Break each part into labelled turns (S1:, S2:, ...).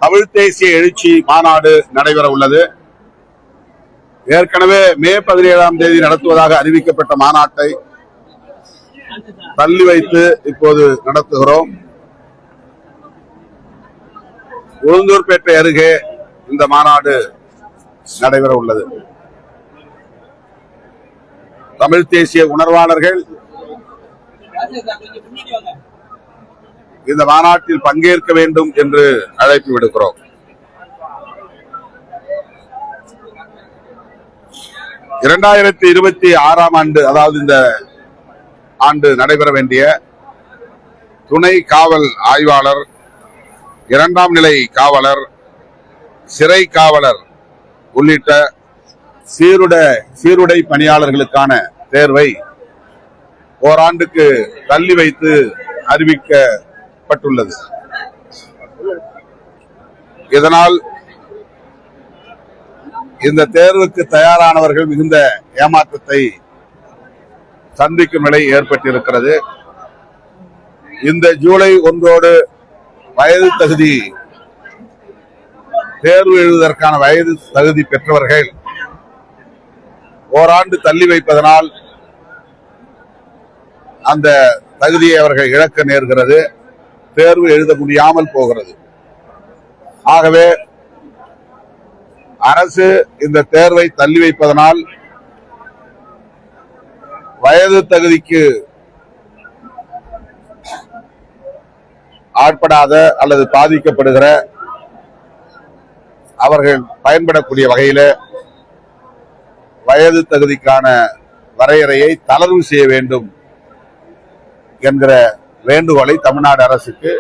S1: தமிழ் தேசிய எழுச்சி மாநாடு நடைபெற உள்ளது. ஏற்கனவே மே 17ஆம் தேதி நடத்துவதாக அறிவிக்கப்பட்ட மாநாட்டை தள்ளி வைத்து இப்போது நடத்துகிறோம். உளுந்தூர்பேட்டை அருகே இந்த மாநாடு நடைபெற உள்ளது. தமிழ் தேசிய உணர்வாளர்கள் இந்த மாநாட்டில் பங்கேற்க வேண்டும் என்று அழைப்பு விடுக்கிறோம். 2026ஆம் ஆண்டு, அதாவது இந்த ஆண்டு நடைபெற வேண்டிய துணை காவல் ஆய்வாளர், 2ஆம் நிலை காவலர், சிறை காவலர் உள்ளிட்ட சீருடை பணியாளர்களுக்கான தேர்வை ஓராண்டுக்கு தள்ளி வைத்து அறிவிக்கப்பட்டுள்ளது. இதனால் இந்த தேர்வுக்கு தயாரானவர்கள் மிகுந்த ஏமாற்றத்தை சந்திக்கும் நிலை ஏற்பட்டிருக்கிறது. இந்த ஜூலை 1 வயது தகுதி தேர்வு எழுதுவதற்கான வயது தகுதி பெற்றவர்கள் ஓராண்டு தள்ளி வைப்பதனால் அந்த தகுதியை அவர்கள் இழக்க நேர்கிறது. தேர்வு எழுத முடியாமல் போகிறது. ஆகவே அரசு இந்த தேர்வை தள்ளி வைப்பதனால் வயது தகுதிக்கு ஆட்படாத அல்லது பாதிக்கப்படுகிற அவர்கள் பயன்படக்கூடிய வகையில வயது தகுதிக்கான வரையறையை தளர்வு செய்ய வேண்டும் என்கிற வேண்டுகோளை தமிழ்நாடு அரசுக்கு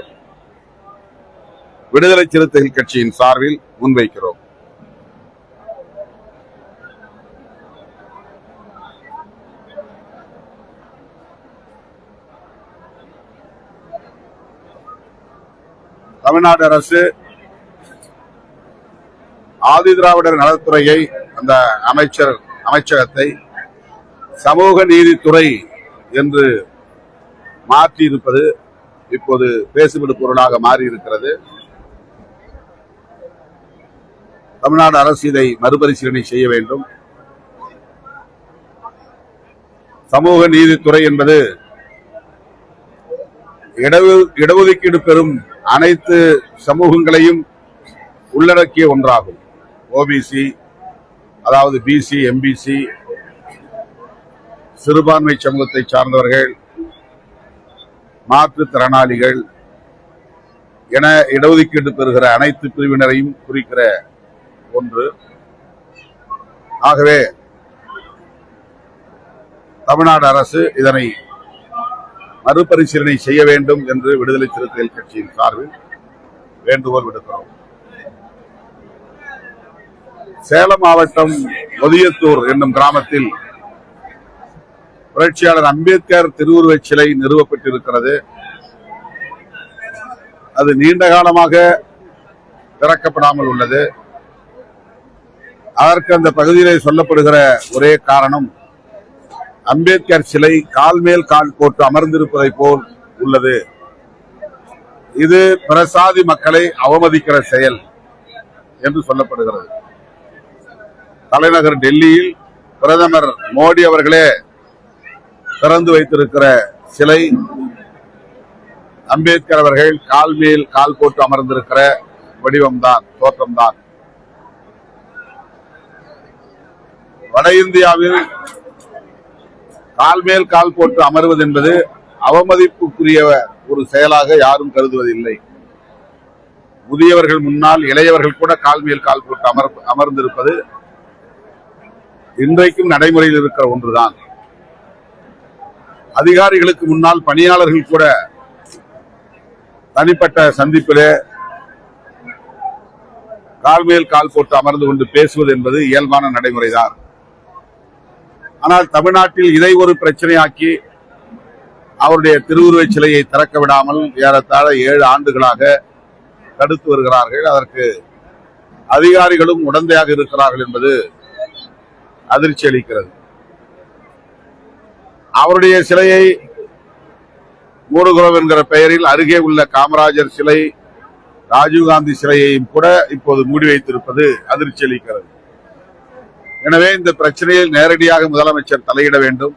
S1: விடுதலை சிறுத்தைகள் கட்சியின் சார்பில் முன்வைக்கிறோம். தமிழ்நாடு அரசு ஆதிதிராவிடர் நலத்துறையை, அந்த அமைச்சகத்தை சமூக நீதித்துறை என்று மாற்றியிருப்பது இப்போது பேசுபடு பொருளாக மாறியிருக்கிறது. தமிழ்நாடு அரசு இதை மறுபரிசீலனை செய்ய வேண்டும். சமூக நீதித்துறை என்பது இடஒதுக்கீடு பெறும் அனைத்து சமூகங்களையும் உள்ளடக்கிய ஒன்றாகும். ஓபிசி, அதாவது பிசி, எம்பிசி, சிறுபான்மை சமூகத்தை சார்ந்தவர்கள், மாற்றுத்திறனாளிகள் என இடஒதுக்கீடு பெறுகிற அனைத்து பிரிவினரையும் குறிக்கிற ஒன்று. ஆகவே தமிழ்நாடு அரசு இதனை மறுபரிசீலனை செய்ய வேண்டும் என்று விடுதலை சிறுத்தைகள் கட்சியின் சார்பில் வேண்டுகோள் விடுக்கிறோம். சேலம் மாவட்டம் ஒதியத்தூர் என்னும் கிராமத்தில் புரட்சியாளர் அம்பேத்கர் திருவுருவச் சிலை நிறுவப்பட்டிருக்கிறது. அது நீண்ட காலமாக திறக்கப்படாமல் உள்ளது. அதற்கு அந்த பகுதியிலே சொல்லப்படுகிற ஒரே காரணம், அம்பேத்கர் சிலை கால் மேல் கால் போட்டு அமர்ந்திருப்பதை போல் உள்ளது. இது பிரசாதி மக்களை அவமதிக்கிற செயல் என்று சொல்லப்படுகிறது. தலைநகர் டெல்லியில் பிரதமர் மோடி அவர்களே திறந்து வைத்திருக்கிற சிலை அம்பேத்கர் அவர்கள் கால் மேல் கால் போட்டு அமர்ந்திருக்கிற வடிவம்தான், தோற்றம்தான். வட இந்தியாவில் கால் மேல் கால் போட்டு அமர்வது என்பது அவமதிப்புக்குரிய ஒரு செயலாக யாரும் கருதுவதில்லை. முதியவர்கள் முன்னால் இளையவர்கள் கூட கால் மேல் கால் போட்டு அமர்ந்திருப்பது இன்றைக்கும் நடைமுறையில் இருக்கிற ஒன்றுதான். அதிகாரிகளுக்கு முன்னால் பணியாளர்கள் கூட தனிப்பட்ட சந்திப்பிலே கால் மேல் கால் போட்டு அமர்ந்து கொண்டு பேசுவது என்பது இயல்பான நடைமுறைதான். ஆனால் தமிழ்நாட்டில் இதை ஒரு பிரச்சனையாக்கி அவருடைய திருவுருவச் சிலையை திறக்க விடாமல் ஏறத்தாழ 7 ஆண்டுகளாக தடுத்து வருகிறார்கள். அதற்கு அதிகாரிகளும் உடந்தையாக இருக்கிறார்கள் என்பது அதிர்ச்சி அளிக்கிறது. அவருடைய சிலையை மூடுகிறோம் என்கிற பெயரில் அருகே உள்ள காமராஜர் சிலை ராஜீவ்காந்தி சிலையையும் கூட இப்போது மூடி வைத்திருப்பது அதிர்ச்சி அளிக்கிறது. எனவே இந்த பிரச்சனையில் நேரடியாக முதலமைச்சர் தலையிட வேண்டும்,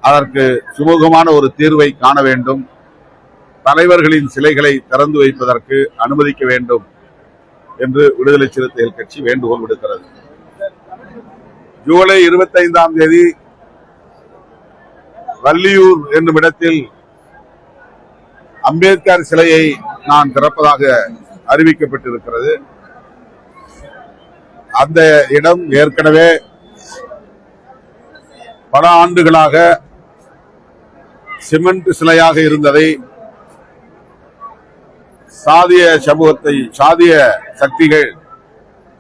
S1: அதற்கு சுமூகமான ஒரு தீர்வை காண வேண்டும், தலைவர்களின் சிலைகளை திறந்து வைப்பதற்கு அனுமதிக்க வேண்டும் என்று விடுதலை சிறுத்தைகள் கட்சி வேண்டுகோள் விடுக்கிறது. ஜூலை 25ஆம் தேதி வள்ளியூர் என்னும் இடத்தில் அம்பேத்கர் சிலையை நான் திறப்பதாக அறிவிக்கப்பட்டிருக்கிறது. அந்த இடம் ஏற்கனவே பல ஆண்டுகளாக சிமெண்ட் சிலையாக இருந்ததை சாதிய சமூகத்தை சாதிய சக்திகள்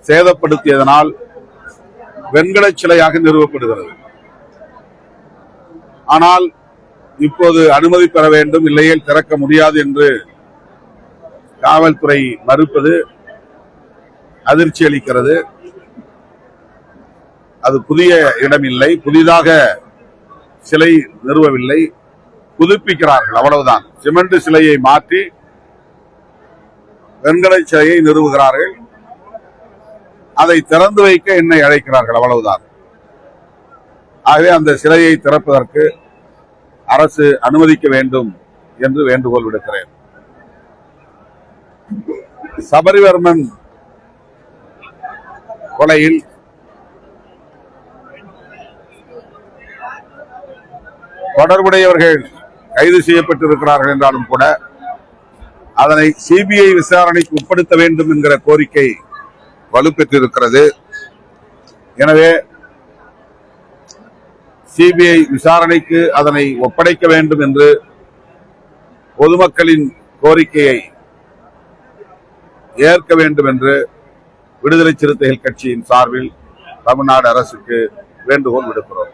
S1: சேதப்படுத்தியதனால் வெண்கல சிலையாக நிறுவப்படுகிறது. ஆனால் இப்போது அனுமதி பெற வேண்டும், இல்லையே திறக்க முடியாது என்று காவல்துறை மறுப்பது அதிர்ச்சி அளிக்கிறது. அது புதிய இடம் இல்லை, புதிதாக சிலை நிறுவவில்லை, புதுப்பிக்கிறார்கள், அவ்வளவுதான். சிமெண்ட் சிலையை மாற்றி வெண்கல சிலையை நிறுவுகிறார்கள், அதை திறந்து வைக்க என்னை அழைக்கிறார்கள், அவ்வளவுதான். ஆகவே அந்த சிலையை திறப்பதற்கு அரசு அனுமதிக்க வேண்டும் என்று வேண்டுகோள் விடுக்கிறேன். சபரிவர்மன் கொலையில் தொடர்புடையவர்கள் கைது செய்யப்பட்டிருக்கிறார்கள் என்றாலும் கூட அதனை சிபிஐ விசாரணைக்கு உட்படுத்த வேண்டும் என்கிற கோரிக்கை வலுப்பெற்றிருக்கிறது. எனவே சிபிஐ விசாரணைக்கு அதனை ஒப்படைக்க வேண்டும் என்று பொதுமக்களின் கோரிக்கையை ஏற்க வேண்டும் என்று விடுதலை சிறுத்தைகள் கட்சியின் சார்பில் தமிழ்நாடு அரசுக்கு வேண்டுகோள் விடுக்கிறோம்.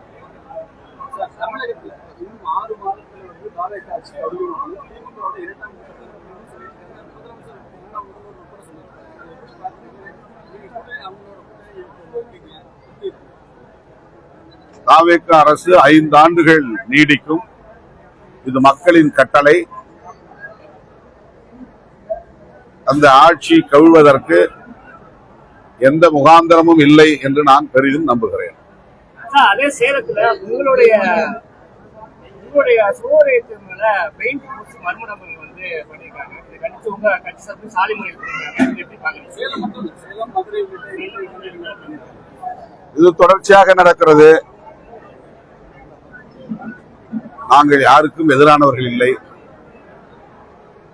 S1: தாவேக அரசு 5 ஆண்டுகள் நீடிக்கும், இது மக்களின் கட்டளை. அந்த ஆட்சி கவிழ்வதற்கு எந்த முகாந்திரமும் இல்லை என்று நான் பெரிதும் நம்புகிறேன்.
S2: அதே சேலத்துல உங்களுடைய
S1: இது தொடர்ச்சியாக நடக்கிறது. நாங்கள் யாருக்கும் எதிரானவர்கள் இல்லை.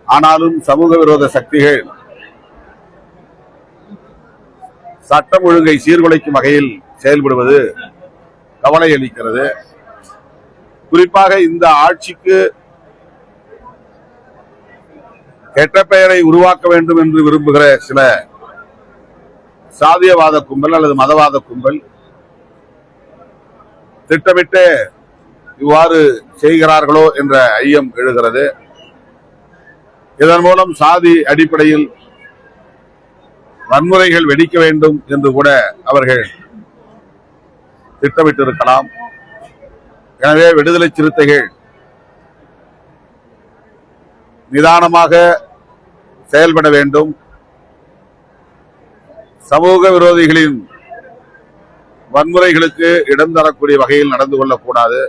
S1: ஆனாலும் சமூக விரோத சக்திகள் சட்டம் ஒழுங்கை சீர்குலைக்கும் வகையில் செயல்படுவது கவலை அளிக்கிறது. குறிப்பாக இந்த ஆட்சிக்கு கெட்ட பெயரை உருவாக்க வேண்டும் என்று விரும்புகிற சில சாதியவாத கும்பல் அல்லது மதவாத கும்பல் திட்டமிட்டு இவ்வாறு செய்கிறார்களோ என்ற ஐயம் எழுகிறது. இதன் மூலம் சாதி அடிப்படையில் வன்முறைகள் வெடிக்க வேண்டும் என்று கூட அவர்கள் திட்டமிட்டிருக்கலாம். எனவே விடுதலை சிறுத்தைகள் நிதானமாக செயல்பட வேண்டும். சமூக விரோதிகளின் வன்முறைகளுக்கு இடம் தரக்கூடிய வகையில் நடந்து கொள்ளக்கூடாது.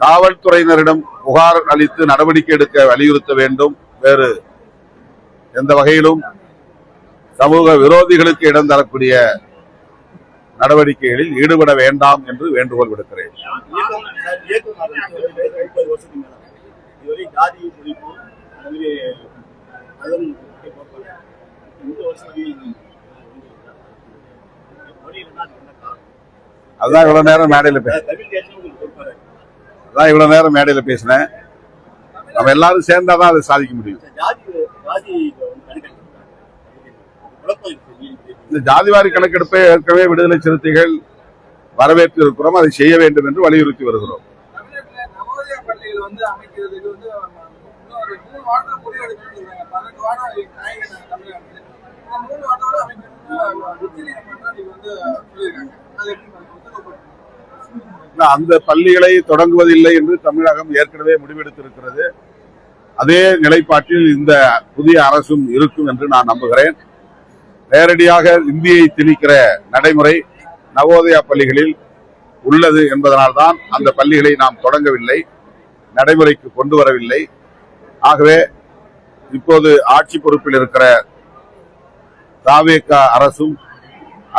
S1: காவல்துறையினரிடம் புகார் அளித்து நடவடிக்கை எடுக்க வலியுறுத்த வேண்டும். வேறு எந்த வகையிலும் சமூக விரோதிகளுக்கு இடம் தரக்கூடிய நடவடிக்கைகளில் ஈடுபட வேண்டாம் என்று வேண்டுகோள் விடுக்கிறேன். அதான் இவ்வளவு நேரம் மேடையில பேசினேன். நம்ம எல்லாரும் சேர்ந்தாதான் அதை சாதிக்க முடியும். இந்த ஜாதிவாரி கணக்கெடுப்பை ஏற்கனவே விடுதலை சிறுத்தைகள் வரவேற்று இருக்கிறோம். அதை செய்ய வேண்டும் என்று வலியுறுத்தி வருகிறோம். அந்த பள்ளிகளை தொடங்குவதில்லை என்று தமிழகம் ஏற்கனவே முடிவெடுத்திருக்கிறது. அதே நிலைப்பாட்டில் இந்த புதிய அரசும் இருக்கும் என்று நான் நம்புகிறேன். நேரடியாக இந்தியை திணிக்கிற நடைமுறை நவோதயா பள்ளிகளில் உள்ளது என்பதனால்தான் அந்த பள்ளிகளை நாம் தொடங்கவில்லை, நடைமுறைக்கு கொண்டு வரவில்லை. ஆகவே இப்போது ஆட்சி பொறுப்பில் இருக்கிற தாவேகா அரசும்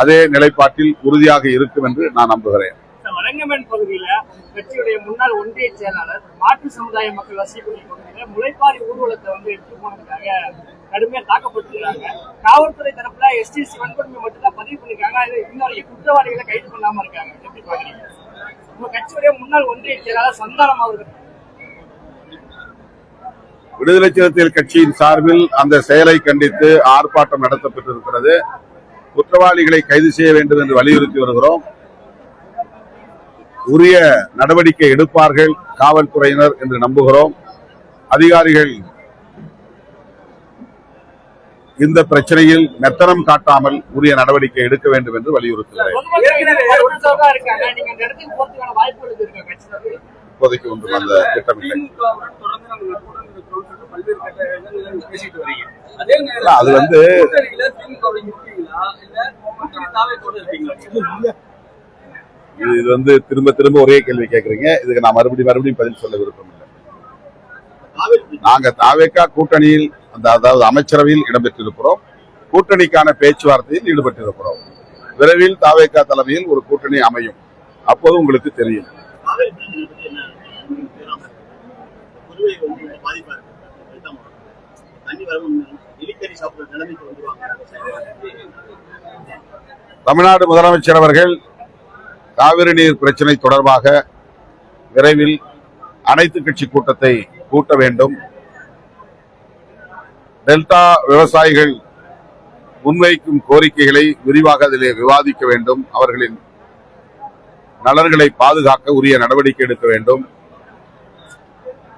S1: அதே நிலைப்பாட்டில் உறுதியாக இருக்கும் என்று நான் நம்புகிறேன்.
S2: வழங்கமேன் பகுதியில கட்சியுடைய முன்னாள் ஒன்றிய செயலாளர் மாற்று சமுதாய மக்கள் வசிக்கக்கூடிய பகுதியில முளைப்பாரி ஊர்வலத்தை எடுத்து போனதுக்காக கடுமையா தாக்கப்பட்டிருக்காங்க. காவல்துறை தரப்புல எஸ்டிசி வன்கொடுமை மட்டும் தான் பதிவு பண்ணிருக்காங்க. இன்ன வரைக்கும் குற்றவாளிகளை கைது பண்ணாம இருக்காங்க. எப்படி பாக்குறீங்க? உங்க கட்சியுடைய முன்னாள் ஒன்றிய செயலாளர் சந்தானம் அவர்கள்
S1: விடுதலை சிறுத்தைகள் கட்சியின் சார்பில் அந்த செயலை கண்டித்து ஆர்ப்பாட்டம் நடத்தப்பட்டிருக்கிறது. குற்றவாளிகளை கைது செய்ய வேண்டும் என்று வலியுறுத்தி வருகிறோம். உரிய நடவடிக்கை எடுப்பார்கள் காவல்துறையினர் என்று நம்புகிறோம். அதிகாரிகள் இந்த பிரச்சனையில் மெத்தனம் காட்டாமல் உரிய நடவடிக்கை எடுக்க வேண்டும் என்று வலியுறுத்துகிறேன். இப்போதைக்கு ஒன்றும் அந்த திட்டமில்லை. அது இது திரும்ப திரும்ப ஒரே கேள்வி கேட்கறீங்க. இதுக்கு நான் மறுபடியும் பதில் சொல்ல விருப்பம் இல்லை. நாங்க தாவேகா கூட்டணியில் அதாவது அமைச்சரவையில் இடம்பெற்றிருக்கிறோம். கூட்டணிக்கான பேச்சுவார்த்தையில் ஈடுபட்டிருக்கிறோம். விரைவில் தாவேகா தலைமையில் ஒரு கூட்டணி அமையும். அப்போது உங்களுக்கு தெரியும். தமிழ்நாடு முதலமைச்சர் அவர்கள் காவிரி நீர் பிரச்சனை தொடர்பாக விரைவில் அனைத்து கட்சி கூட்டத்தை கூட்ட வேண்டும். டெல்டா விவசாயிகள் முன்வைக்கும் கோரிக்கைகளை விரிவாக அதிலே விவாதிக்க வேண்டும். அவர்களின் நலன்களை பாதுகாக்க உரிய நடவடிக்கை எடுக்க வேண்டும்.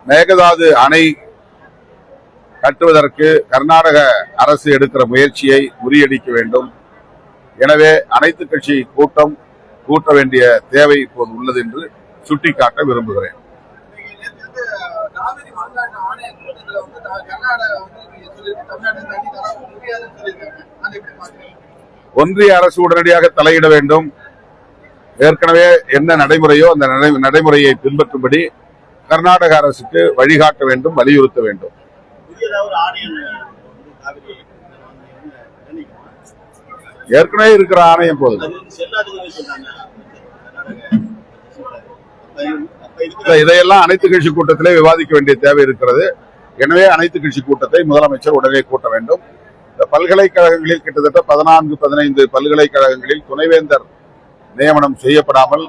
S1: மேகதாது அணை கட்டுவதற்கு கர்நாடக அரசு எடுக்கிற முயற்சியை முறியடிக்க வேண்டும். எனவே அனைத்து கட்சி கூட்டம் கூட்ட வேண்டிய தேவை இப்போது உள்ளது என்று சுட்டிக்காட்ட விரும்புகிறேன். ஒன்றிய அரசு உடனடியாக தலையிட வேண்டும். ஏற்கனவே என்ன நடைமுறையோ அந்த நடைமுறையை பின்பற்றும்படி கர்நாடக அரசுக்கு வழிகாட்ட வேண்டும், வலியுறுத்த வேண்டும். ஏற்கனவே இருக்கிற ஆணையம் போதும். இதையெல்லாம் அனைத்து கட்சி கூட்டத்திலே விவாதிக்க வேண்டிய தேவை இருக்கிறது. எனவே அனைத்து கட்சி கூட்டத்தை முதலமைச்சர் உடனே கூட்ட வேண்டும். இந்த பல்கலைக்கழகங்களில் கிட்டத்தட்ட 14-15 பல்கலைக்கழகங்களில் துணைவேந்தர் நியமனம் செய்யப்படாமல்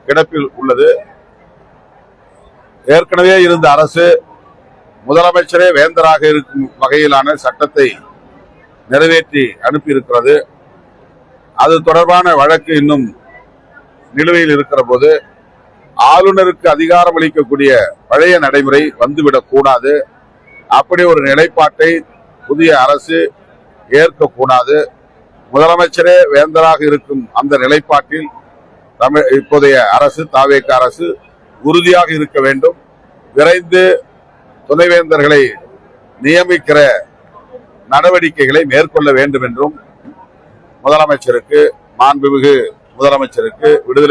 S1: கிடப்பில் உள்ளது. ஏற்கனவே இருந்த அரசு முதலமைச்சரே வேந்தராக இருக்கும் வகையிலான சட்டத்தை நிறைவேற்றி அனுப்பியிருக்கிறது. அது தொடர்பான வழக்கு இன்னும் நிலுவையில் இருக்கிற போது ஆளுநருக்கு அதிகாரம் அளிக்கக்கூடிய பழைய நடைமுறை வந்துவிடக் கூடாது. அப்படி ஒரு நிலைப்பாட்டை புதிய அரசு ஏற்கக்கூடாது. முதலமைச்சரே வேந்தராக இருக்கும் அந்த நிலைப்பாட்டில் இப்போதைய அரசு தாவேகா அரசு உறுதியாக இருக்க வேண்டும். விரைந்து துணைவேந்தர்களை நியமிக்கிற நடவடிக்கைகளை மேற்கொள்ள வேண்டும் என்றும் மாண்புமிகு முதலமைச்சருக்கு விடுதலை